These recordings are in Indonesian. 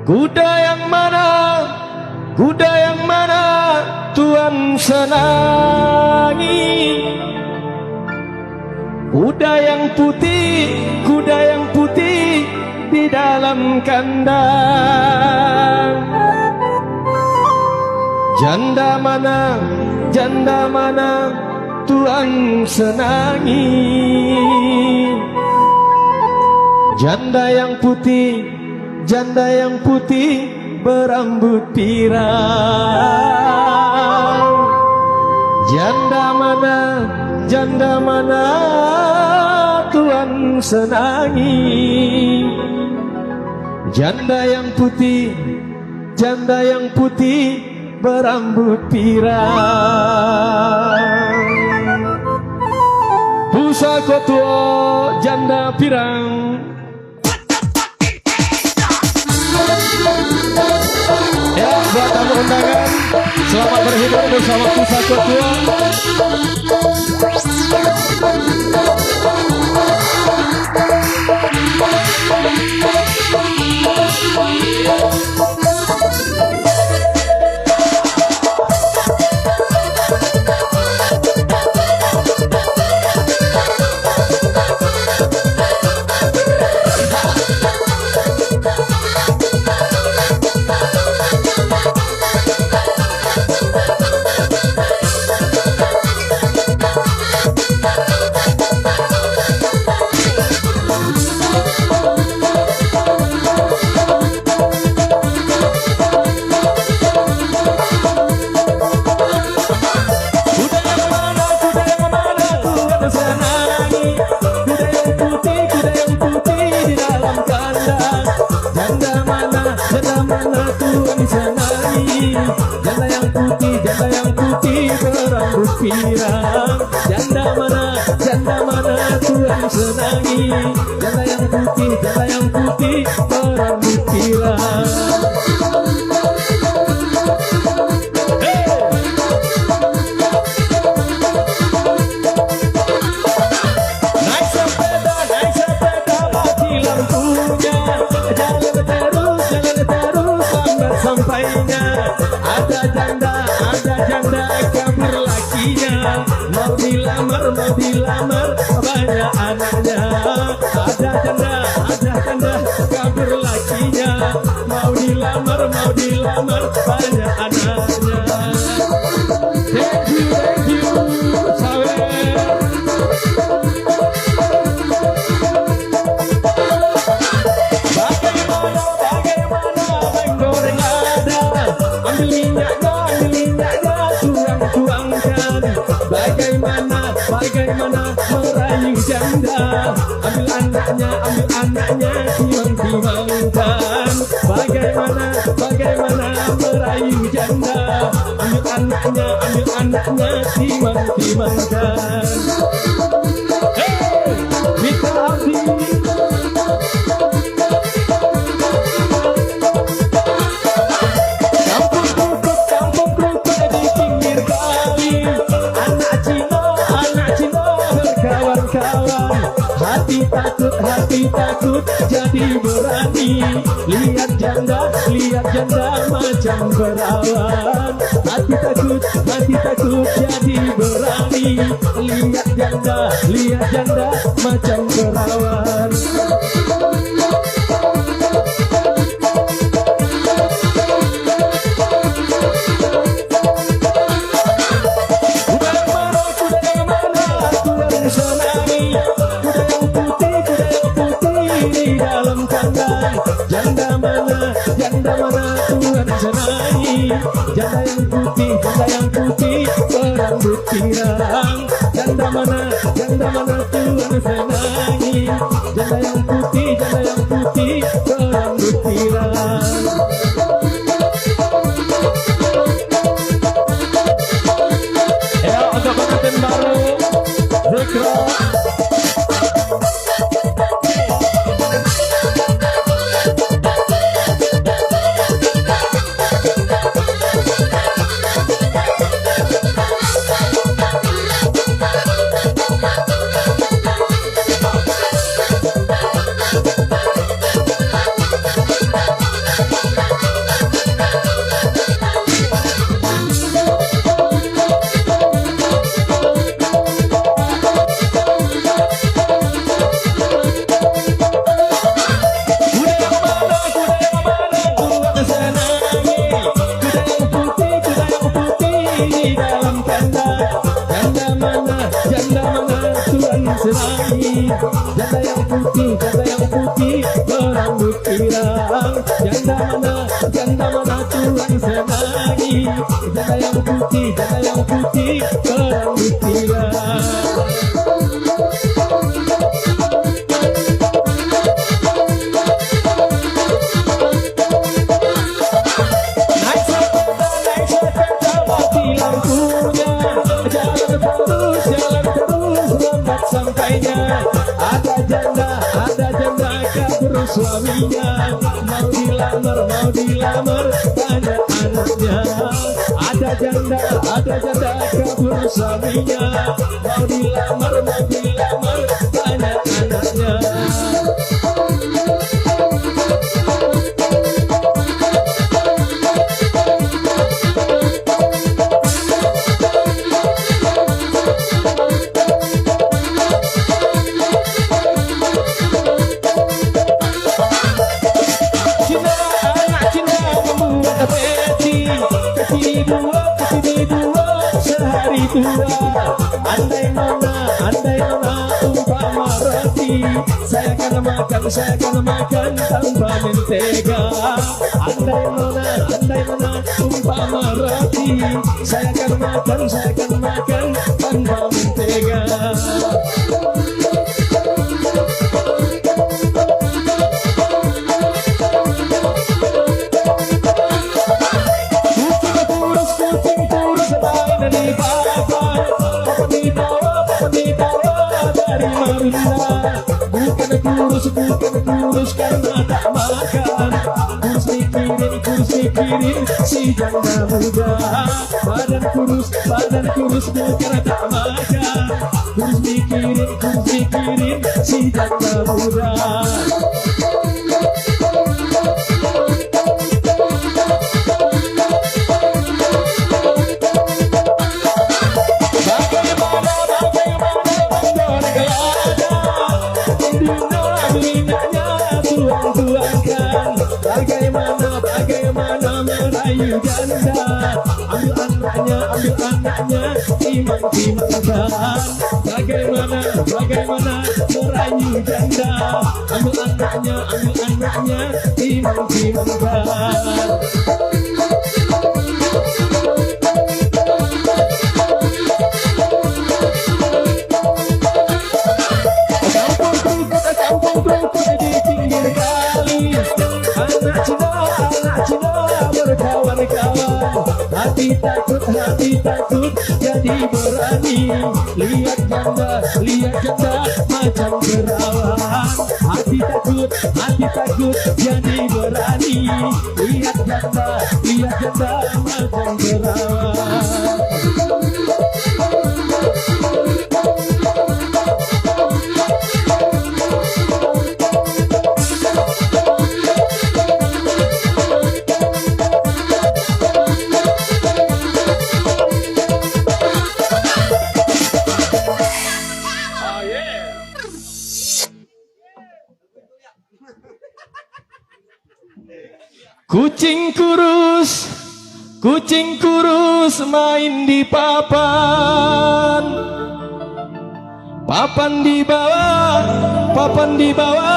Kuda yang mana, kuda yang mana Tuhan senangi? Kuda yang putih di dalam kandang. Janda mana Tuhan senangi? Janda yang putih berambut pirang. Janda mana Tuhan senangi? Janda yang putih berambut pirang. Pusaka tua janda pirang. Ya, buat tamu undangan, selamat berhidup bersama Pusaka tua. Janda yang putih berambut pirang. Janda mana Tuhan senangi? Janda yang putih berambut pirang. Naik sepeda mati lampunya. Jalan terus lambat sampainya. Ada janda kabur lakinya. Mau dilamar banyak anaknya. Ada janda kabur lakinya. Mau dilamar banyak anaknya. Thank you sawer. Bagaimana menggoreng ada. Ambil minyaknya tuangkan. Bagaimana merayu janda. Ambil anaknya timang-timangkan. Bagaimana merayu janda. Ambil anaknya timang-timangkan. Hey, Mitra Abdi. Kampung kerupuk di pinggir kali. Anak Cina berkawan-kawan. Hati takut jadi berani. Lihat janda macam perawan. Hati takut jadi berani. Lihat janda macam perawan. Janda mana Tuhan senangi? Janda yang putih berambut pirang. Janda mana Tuhan senangi? Janda yang putih berambut pirang. Ya, untuk pengantin baru Zikro. janda yang putih berambut pirang. Janda mana Tuhan senangi, janda yang putih berambut pirang. Sampainya ada janda kabur suaminya, mau dilamar banyak anaknya. Ada janda kabur suaminya, mau dilamar banyak anaknya. Sehari tua, andai nona umpama roti, saya akan makan tanpa mentega. Andai nona umpama roti, saya akan makan tanpa mentega. Dari Marunda, bukan kurus karena tak makan. Kurus mikirin si janda muda. Badan kurus bukan tak makan. Kurus mikirin si janda muda. Bagaimana merayu janda, ambil anaknya timang-timangkan. Bagaimana merayu janda, ambil anaknya timang-timangkan. Kampung kerukut di pinggir kali, anak Cina berkawan-kawan. Hati takut jadi berani. Lihat janda macam perawan. Hati takut jadi berani. Lihat janda macam perawan. Kucing kurus main di papan. Papan dibawa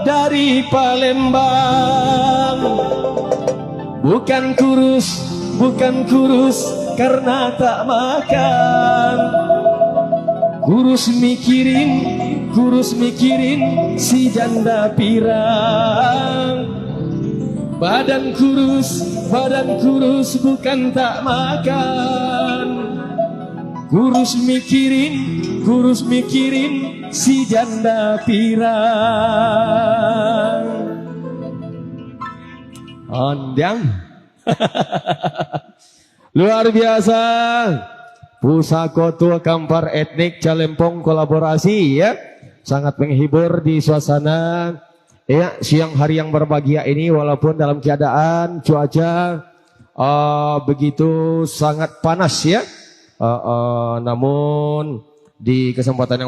dari Palembang. Bukan kurus karena tak makan. Kurus mikirin si janda pirang. Badan kurus bukan tak makan. Kurus mikirin si janda pirang. Ondang. Luar biasa. Pusako Tua Kampar Etnik Calempong kolaborasi ya. Sangat menghibur di suasana ya siang hari yang berbahagia ini, walaupun dalam keadaan cuaca begitu sangat panas ya. Namun di kesempatan yang